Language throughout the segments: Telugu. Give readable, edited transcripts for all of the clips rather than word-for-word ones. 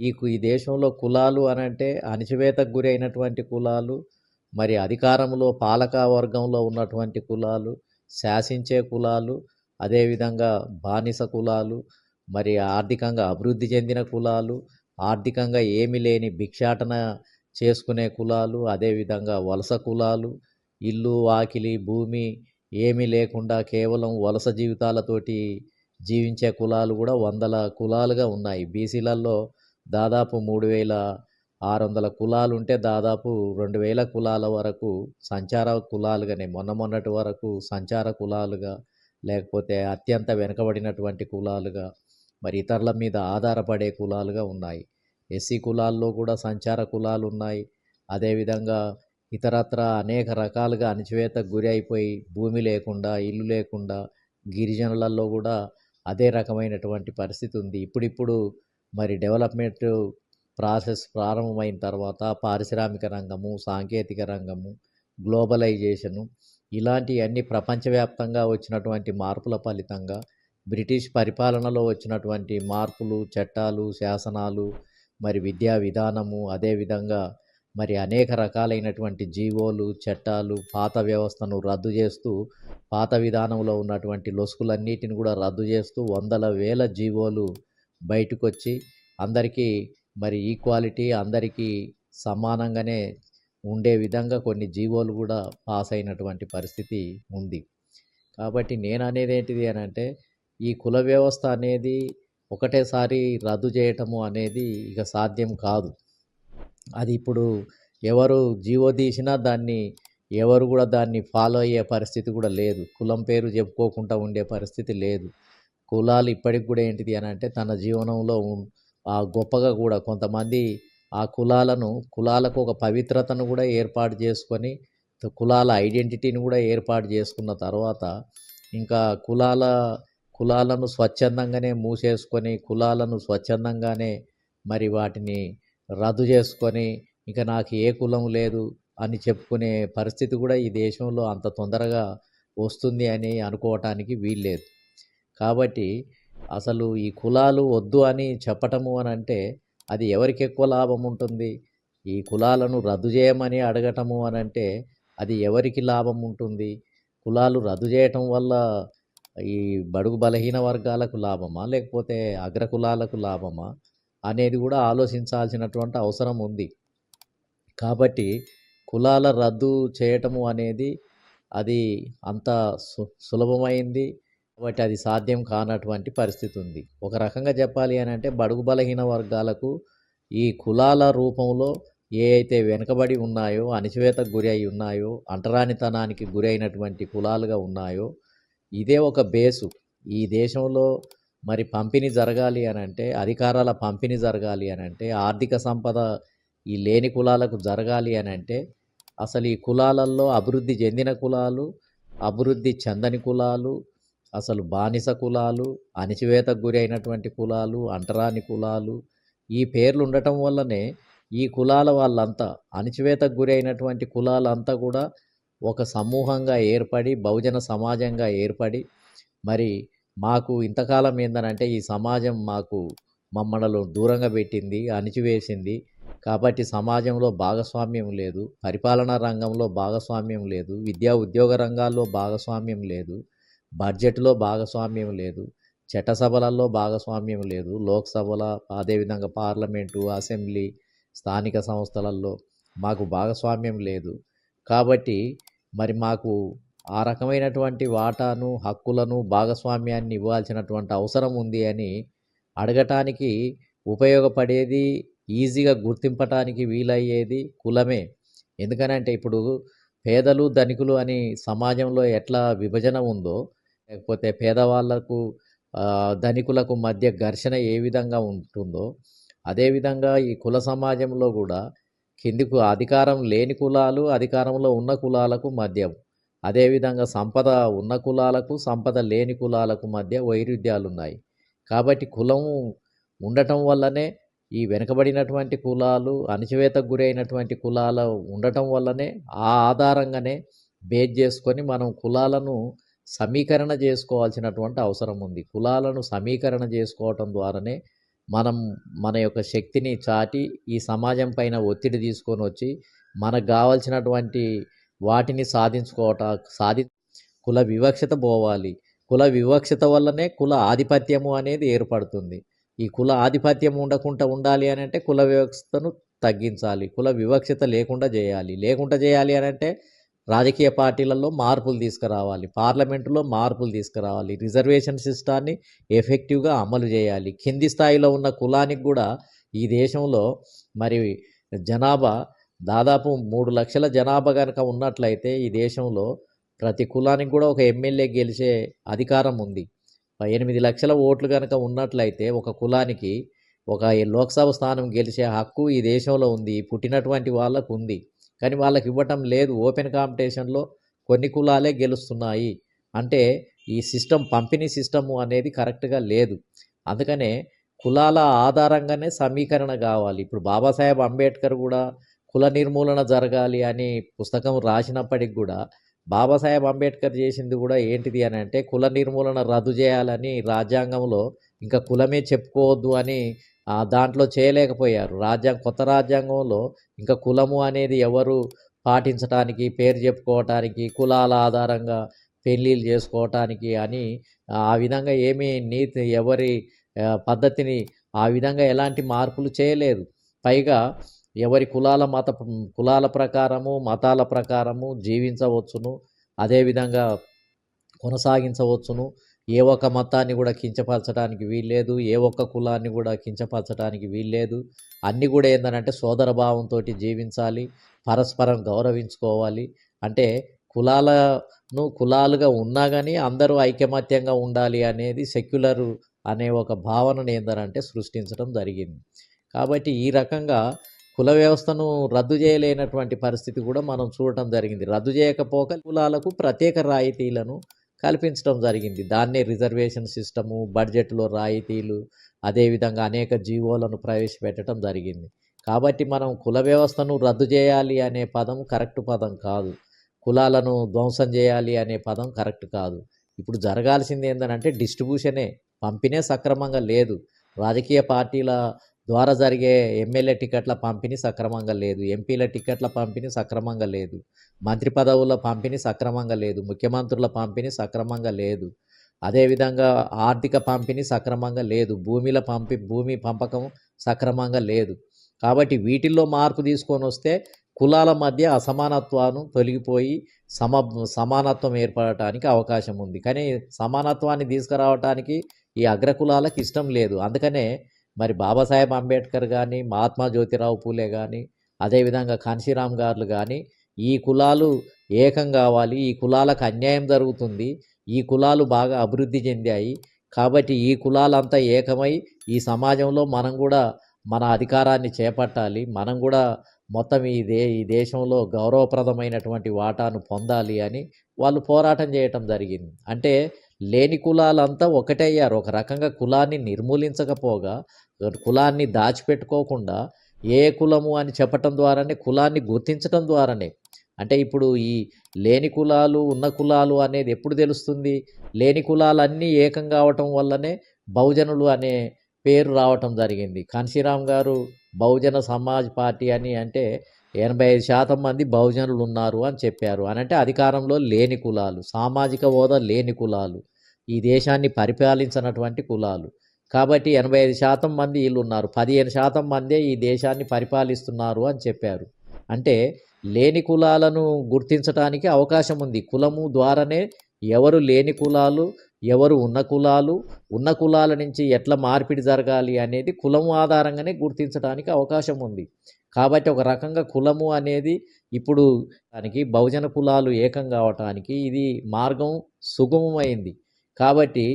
ఈ దేశంలో కులాలు అనంటే అణచివేతకు గురి అయినటువంటి కులాలు, మరి అధికారంలో పాలక వర్గంలో ఉన్నటువంటి కులాలు, శాసించే కులాలు, అదేవిధంగా బానిస కులాలు, మరి ఆర్థికంగా అభివృద్ధి చెందిన కులాలు, ఆర్థికంగా ఏమీ లేని భిక్షాటన చేసుకునే కులాలు, అదేవిధంగా వలస కులాలు, ఇల్లు వాకిలి భూమి ఏమీ లేకుండా కేవలం వలస జీవితాలతోటి జీవించే కులాలు కూడా వందల కులాలుగా ఉన్నాయి. బీసీలలో దాదాపు 3600 కులాలు ఉంటే దాదాపు 2000 కులాల వరకు సంచార కులాలుగానే మొన్నటి వరకు సంచార కులాలుగా, లేకపోతే అత్యంత వెనుకబడినటువంటి కులాలుగా, మరి ఇతరుల మీద ఆధారపడే కులాలుగా ఉన్నాయి. ఎస్సీ కులాల్లో కూడా సంచార కులాలు ఉన్నాయి. అదేవిధంగా ఇతరత్ర అనేక రకాలుగా అణచివేతకు గురి అయిపోయి భూమి లేకుండా ఇల్లు లేకుండా గిరిజనులలో కూడా అదే రకమైనటువంటి పరిస్థితి ఉంది. ఇప్పుడిప్పుడు మరి డెవలప్మెంట్ ప్రాసెస్ ప్రారంభమైన తర్వాత పారిశ్రామిక రంగము, సాంకేతిక రంగము, గ్లోబలైజేషను ఇలాంటివన్నీ ప్రపంచవ్యాప్తంగా వచ్చినటువంటి మార్పుల ఫలితంగా బ్రిటిష్ పరిపాలనలో వచ్చినటువంటి మార్పులు, చట్టాలు, శాసనాలు, మరి విద్యా విధానము, అదేవిధంగా మరి అనేక రకాలైనటువంటి జీవోలు, చట్టాలు, పాత వ్యవస్థను రద్దు చేస్తూ పాత విధానంలో ఉన్నటువంటి లొసుకులన్నిటిని కూడా రద్దు చేస్తూ వందల వేల జీవోలు బయటకొచ్చి అందరికీ మరి ఈక్వాలిటీ, అందరికీ సమానంగానే ఉండే విధంగా కొన్ని జీవోలు కూడా పాస్ అయినటువంటి పరిస్థితి ఉంది. కాబట్టి నేను అనేది ఏంటిది అని అంటే ఈ కుల వ్యవస్థ అనేది ఒకటేసారి రద్దు చేయటము అనేది ఇక సాధ్యం కాదు. అది ఇప్పుడు ఎవరు జీవో తీసినా ఎవరు కూడా దాన్ని ఫాలో అయ్యే పరిస్థితి కూడా లేదు. కులం పేరు చెప్పుకోకుండా ఉండే పరిస్థితి లేదు. కులాలు ఇప్పటికి కూడా ఏంటిది అని అంటే తన జీవనంలో గొప్పగా కూడా కొంతమంది ఆ కులాలకు ఒక పవిత్రతను కూడా ఏర్పాటు చేసుకొని కులాల ఐడెంటిటీని కూడా ఏర్పాటు చేసుకున్న తర్వాత ఇంకా కులాలను స్వచ్ఛందంగానే మూసేసుకొని కులాలను స్వచ్ఛందంగానే మరి వాటిని రద్దు చేసుకొని ఇక నాకు ఏ కులం లేదు అని చెప్పుకునే పరిస్థితి కూడా ఈ దేశంలో అంత తొందరగా వస్తుంది అని అనుకోవటానికి వీల్లేదు. కాబట్టి అసలు ఈ కులాలు వద్దు అని చెప్పటము అని అంటే అది ఎవరికి ఎక్కువ లాభం ఉంటుంది? ఈ కులాలను రద్దు చేయమని అడగటము అని అంటే అది ఎవరికి లాభం ఉంటుంది? కులాలు రద్దు చేయటం వల్ల ఈ బడుగు బలహీన వర్గాలకు లాభమా, లేకపోతే అగ్రకులాలకు లాభమా అనేది కూడా ఆలోచించాల్సినటువంటి అవసరం ఉంది. కాబట్టి కులాల రద్దు చేయటము అనేది అది అంత సులభమైంది. కాబట్టి అది సాధ్యం కానటువంటి పరిస్థితి ఉంది. ఒక రకంగా చెప్పాలి అని అంటే బడుగు బలహీన వర్గాలకు ఈ కులాల రూపంలో ఏ అయితే వెనుకబడి ఉన్నాయో, అణచివేతకు గురి అయి ఉన్నాయో, అంటరానితనానికి గురి అయినటువంటి కులాలుగా ఉన్నాయో, ఇదే ఒక బేసు. ఈ దేశంలో మరి పంపిణీ జరగాలి అని అంటే, అధికారాల పంపిణీ జరగాలి అని అంటే, ఆర్థిక సంపద ఈ లేని కులాలకు జరగాలి అని అంటే అసలు ఈ కులాలలో అభివృద్ధి చెందిన కులాలు, అభివృద్ధి చెందని కులాలు, అసలు బానిస కులాలు, అణచివేతకు గురి అయినటువంటి కులాలు, అంటరాని కులాలు ఈ పేర్లు ఉండటం వల్లనే ఈ కులాల వాళ్ళంతా అణచివేతకు గురి అయినటువంటి కులాలంతా కూడా ఒక సమూహంగా ఏర్పడి బహుజన సమాజంగా ఏర్పడి మరి మాకు ఇంతకాలం ఏందనంటే ఈ సమాజం మమ్మల్ని దూరంగా పెట్టింది, అణిచివేసింది. కాబట్టి సమాజంలో భాగస్వామ్యం లేదు, పరిపాలనా రంగంలో భాగస్వామ్యం లేదు, విద్యా ఉద్యోగ రంగాల్లో భాగస్వామ్యం లేదు, బడ్జెట్లో భాగస్వామ్యం లేదు, చట్టసభలలో భాగస్వామ్యం లేదు, లోక్సభల అదేవిధంగా పార్లమెంటు, అసెంబ్లీ, స్థానిక సంస్థలలో మాకు భాగస్వామ్యం లేదు. కాబట్టి మరి మాకు ఆ రకమైనటువంటి వాటాను, హక్కులను, భాగస్వామ్యాన్ని ఇవ్వాల్సినటువంటి అవసరం ఉంది అని అడగటానికి ఉపయోగపడేది, ఈజీగా గుర్తింపటానికి వీలయ్యేది కులమే. ఎందుకనంటే ఇప్పుడు పేదలు ధనికులు అని సమాజంలో ఎట్లా విభజన ఉందో, లేకపోతే పేదవాళ్లకు ధనికులకు మధ్య ఘర్షణ ఏ విధంగా ఉంటుందో, అదేవిధంగా ఈ కుల సమాజంలో కూడా కిందికు అధికారం లేని కులాలు, అధికారంలో ఉన్న కులాలకు మధ్య, అదేవిధంగా సంపద ఉన్న కులాలకు, సంపద లేని కులాలకు మధ్య వైరుధ్యాలు ఉన్నాయి. కాబట్టి కులం ఉండటం వల్లనే ఈ వెనుకబడినటువంటి కులాలు, అణచివేతకు గురైనటువంటి కులాలు ఉండటం వల్లనే ఆ ఆధారంగానే బేస్ చేసుకొని మనం కులాలను సమీకరణ చేసుకోవాల్సినటువంటి అవసరం ఉంది. కులాలను సమీకరణ చేసుకోవటం ద్వారానే మనం మన యొక్క శక్తిని చాటి ఈ సమాజం పైన ఒత్తిడి తీసుకొని వచ్చి మనకు కావాల్సినటువంటి వాటిని సాధి కుల వివక్షత పోవాలి. కుల వివక్షత వల్లనే కుల ఆధిపత్యము అనేది ఏర్పడుతుంది. ఈ కుల ఆధిపత్యం ఉండకుండా ఉండాలి అని అంటే కుల వివక్షతను తగ్గించాలి. కుల వివక్షత లేకుండా చేయాలి. లేకుండా చేయాలి అని అంటే రాజకీయ పార్టీలలో మార్పులు తీసుకురావాలి. పార్లమెంటులో మార్పులు తీసుకురావాలి. రిజర్వేషన్ సిస్టాన్ని ఎఫెక్టివ్‌గా అమలు చేయాలి. కింది స్థాయిలో ఉన్న కులానికి కూడా ఈ దేశంలో మరి జనాభా దాదాపు 3,00,000 జనాభా గనక ఉన్నట్లయితే ఈ దేశంలో ప్రతి కులానికి కూడా ఒక ఎమ్మెల్యే గెలిచే అధికారం ఉంది. 8,00,000 ఓట్లు గనక ఉన్నట్లయితే ఒక కులానికి ఒక లోక్సభ స్థానం గెలిచే హక్కు ఈ దేశంలో ఉంది. పుట్టినటువంటి వాళ్ళకు ఉంది. కానీ వాళ్ళకి ఇవ్వటం లేదు. ఓపెన్ కాంపిటీషన్‌లో కొన్ని కులాలే గెలుస్తున్నాయి. అంటే ఈ పంపిణీ సిస్టము అనేది కరెక్ట్‌గా లేదు. అందుకనే కులాల ఆధారంగానే సమీకరణ కావాలి. ఇప్పుడు బాబాసాహెబ్ అంబేద్కర్ కూడా కుల నిర్మూలన జరగాలి అని పుస్తకం రాసినప్పటికి కూడా బాబాసాహెబ్ అంబేద్కర్ చేసింది కూడా ఏంటిది అని అంటే కుల నిర్మూలన రద్దు చేయాలని రాజ్యాంగంలో ఇంకా కులమే చెప్పుకోవద్దు అని దాంట్లో చేయలేకపోయారు. కొత్త రాజ్యాంగంలో ఇంకా కులము అనేది ఎవరు పాటించటానికి, పేరు చెప్పుకోవటానికి, కులాల ఆధారంగా పెళ్ళిళ్ళు చేసుకోవటానికి అని ఆ విధంగా ఏమీ ఎవరి పద్ధతిని ఆ విధంగా ఎలాంటి మార్పులు చేయలేదు. పైగా ఎవరి కులాల ప్రకారము, మతాల ప్రకారము జీవించవచ్చును. అదేవిధంగా కొనసాగించవచ్చును. ఏ ఒక్క మతాన్ని కూడా కించపరచడానికి వీల్లేదు. ఏ ఒక్క కులాన్ని కూడా కించపరచడానికి వీల్లేదు. అన్నీ కూడా ఏందనంటే సోదరభావంతోటి జీవించాలి. పరస్పరం గౌరవించుకోవాలి. అంటే కులాలుగా ఉన్నా గానీ అందరూ ఐకమత్యంగా ఉండాలి అనేది సెక్యులర్ అనే ఒక భావనను ఏందనంటే సృష్టించడం జరిగింది. కాబట్టి ఈ రకంగా కుల వ్యవస్థను రద్దు చేయలేనటువంటి పరిస్థితి కూడా మనం చూడటం జరిగింది. రద్దు చేయకపోక కులాలకు ప్రత్యేక రాయితీలను కల్పించడం జరిగింది. దాన్నే రిజర్వేషన్ సిస్టము, బడ్జెట్‌లో రాయితీలు, అదేవిధంగా అనేక జీవోలను ప్రవేశపెట్టడం జరిగింది. కాబట్టి మనం కుల వ్యవస్థను రద్దు చేయాలి అనే పదం కరెక్ట్ పదం కాదు. కులాలను ధ్వంసం చేయాలి అనే పదం కరెక్ట్ కాదు. ఇప్పుడు జరగాల్సింది ఏందనంటే డిస్ట్రిబ్యూషనే. పంపిణీ సక్రమంగా లేదు. రాజకీయ పార్టీల ద్వారా జరిగే ఎమ్మెల్యే టికెట్ల పంపిణీ సక్రమంగా లేదు. ఎంపీల టికెట్ల పంపిణీ సక్రమంగా లేదు. మంత్రి పదవుల పంపిణీ సక్రమంగా లేదు. ముఖ్యమంత్రుల పంపిణీ సక్రమంగా లేదు. అదేవిధంగా ఆర్థిక పంపిణీ సక్రమంగా లేదు. భూమి పంపకం సక్రమంగా లేదు. కాబట్టి వీటిల్లో మార్పు తీసుకొని వస్తే కులాల మధ్య అసమానత్వాన్ని తొలగిపోయి సమానత్వం ఏర్పడటానికి అవకాశం ఉంది. కానీ సమానత్వాన్ని తీసుకురావటానికి ఈ అగ్రకులాలకు ఇష్టం లేదు. అందుకనే మరి బాబాసాహెబ్ అంబేద్కర్ కానీ, మహాత్మా జ్యోతిరావు పూలే కానీ, అదేవిధంగా కాన్షీరామ్ గారు కానీ ఈ కులాలు ఏకం కావాలి, ఈ కులాలకు అన్యాయం జరుగుతుంది, ఈ కులాలు బాగా అభివృద్ధి చెందాయి, కాబట్టి ఈ కులాలంతా ఏకమై ఈ సమాజంలో మనం కూడా మన అధికారాన్ని చేపట్టాలి, మనం కూడా మొత్తం ఈ దేశంలో గౌరవప్రదమైనటువంటి వాటాను పొందాలి అని వాళ్ళు పోరాటం చేయటం జరిగింది. అంటే లేని కులాలంతా ఒకటయ్యారు. ఒక రకంగా కులాన్ని నిర్మూలించకపోగా, కులాన్ని దాచిపెట్టుకోకుండా ఏ కులము అని చెప్పటం ద్వారానే, కులాన్ని గుర్తించటం ద్వారానే. అంటే ఇప్పుడు ఈ లేని కులాలు, ఉన్న కులాలు అనేది ఎప్పుడు తెలుస్తుంది? లేని కులాలన్నీ ఏకం కావటం వల్లనే బహుజనులు అనే పేరు రావటం జరిగింది. కాన్షీరామ్ గారు బహుజన సమాజ్ పార్టీ అని అంటే 85% మంది బహుజనులు ఉన్నారు అని చెప్పారు. అనంటే అధికారంలో లేని కులాలు, సామాజిక హోదా లేని కులాలు, ఈ దేశాన్ని పరిపాలించినటువంటి కులాలు. కాబట్టి 85% మంది వీళ్ళున్నారు. 15% మందే ఈ దేశాన్ని పరిపాలిస్తున్నారు అని చెప్పారు. అంటే లేని కులాలను గుర్తించటానికి అవకాశం ఉంది. కులము ద్వారానే ఎవరు లేని కులాలు, ఎవరు ఉన్న కులాల నుంచి ఎట్లా మార్పిడి జరగాలి అనేది కులము ఆధారంగానే గుర్తించడానికి అవకాశం ఉంది. కాబట్టి ఒక రకంగా కులము అనేది ఇప్పుడు దానికి బహుజన కులాలు ఏకం కావటానికి ఇది మార్గం సుగమమైంది. కాబట్టి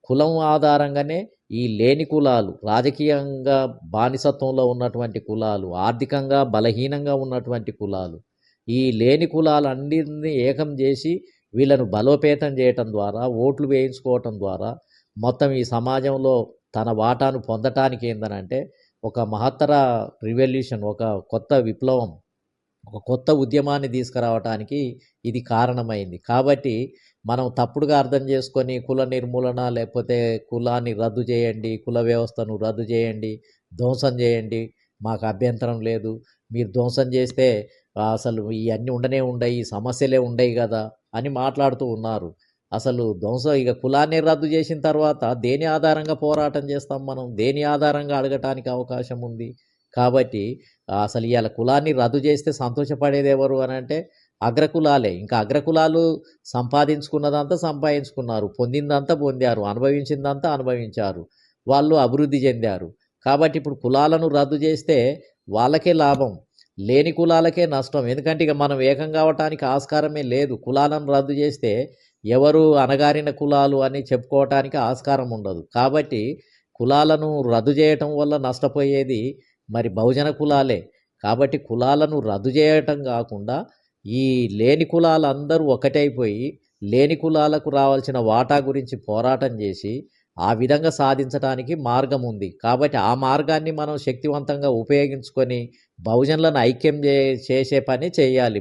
కులం ఆధారంగానే ఈ లేని కులాలు, రాజకీయంగా బానిసత్వంలో ఉన్నటువంటి కులాలు, ఆర్థికంగా బలహీనంగా ఉన్నటువంటి కులాలు, ఈ లేని కులాలన్నింటినీ ఏకం చేసి వీళ్ళను బలోపేతం చేయటం ద్వారా, ఓట్లు వేయించుకోవటం ద్వారా మొత్తం ఈ సమాజంలో తన వాటాను పొందటానికి ఏందనంటే ఒక మహత్తర రివల్యూషన్, ఒక కొత్త విప్లవం, ఒక కొత్త ఉద్యమాన్ని తీసుకురావటానికి ఇది కారణమైంది. కాబట్టి మనం తప్పుడుగా అర్థం చేసుకొని కుల నిర్మూలన లేకపోతే కులాన్ని రద్దు చేయండి, కుల వ్యవస్థను రద్దు చేయండి, ధ్వంసం చేయండి, మాకు అభ్యంతరం లేదు. మీరు ధ్వంసం చేస్తే అసలు ఇయన్నీ ఉండనే ఉండయి, ఈ సమస్యలే ఉండయి గదా! అని మాట్లాడుతూ ఉన్నారు. అసలు ధ్వంసం ఇక కులాన్నే రద్దు చేసిన తర్వాత దేని ఆధారంగా పోరాటం చేస్తాం మనం? దేని ఆధారంగా అడగటానికి అవకాశం ఉంది? కాబట్టి అసలు ఇయాల కులాన్ని రద్దు చేస్తే సంతోషపడేదెవరు అనంటే అగ్రకులాలే. ఇంకా అగ్రకులాలు సంపాదించుకున్నదంతా సంపాదించుకున్నారు. పొందిందంతా పొందారు. అనుభవించిందంతా అనుభవించారు. వాళ్ళు అభివృద్ధి చెందారు. కాబట్టి ఇప్పుడు కులాలను రద్దు చేస్తే వాళ్ళకే లాభం. లేని కులాలకే నష్టం. ఎందుకంటే ఇక మనం ఏకం కావటానికి ఆస్కారమే లేదు. కులాలను రద్దు చేస్తే ఎవరు అణగారిన కులాలు అని చెప్పుకోవటానికి ఆస్కారం ఉండదు. కాబట్టి కులాలను రద్దు చేయటం వల్ల నష్టపోయేది మరి బహుజన కులాలే. కాబట్టి కులాలను రద్దు చేయటం కాకుండా ఈ లేని కులాలందరూ ఒకటైపోయి లేని కులాలకు రావాల్సిన వాటా గురించి పోరాటం చేసి ఆ విధంగా సాధించడానికి మార్గం ఉంది. కాబట్టి ఆ మార్గాన్ని మనం శక్తివంతంగా ఉపయోగించుకొని బహుజనులను ఐక్యం చేసే పని చేయాలి.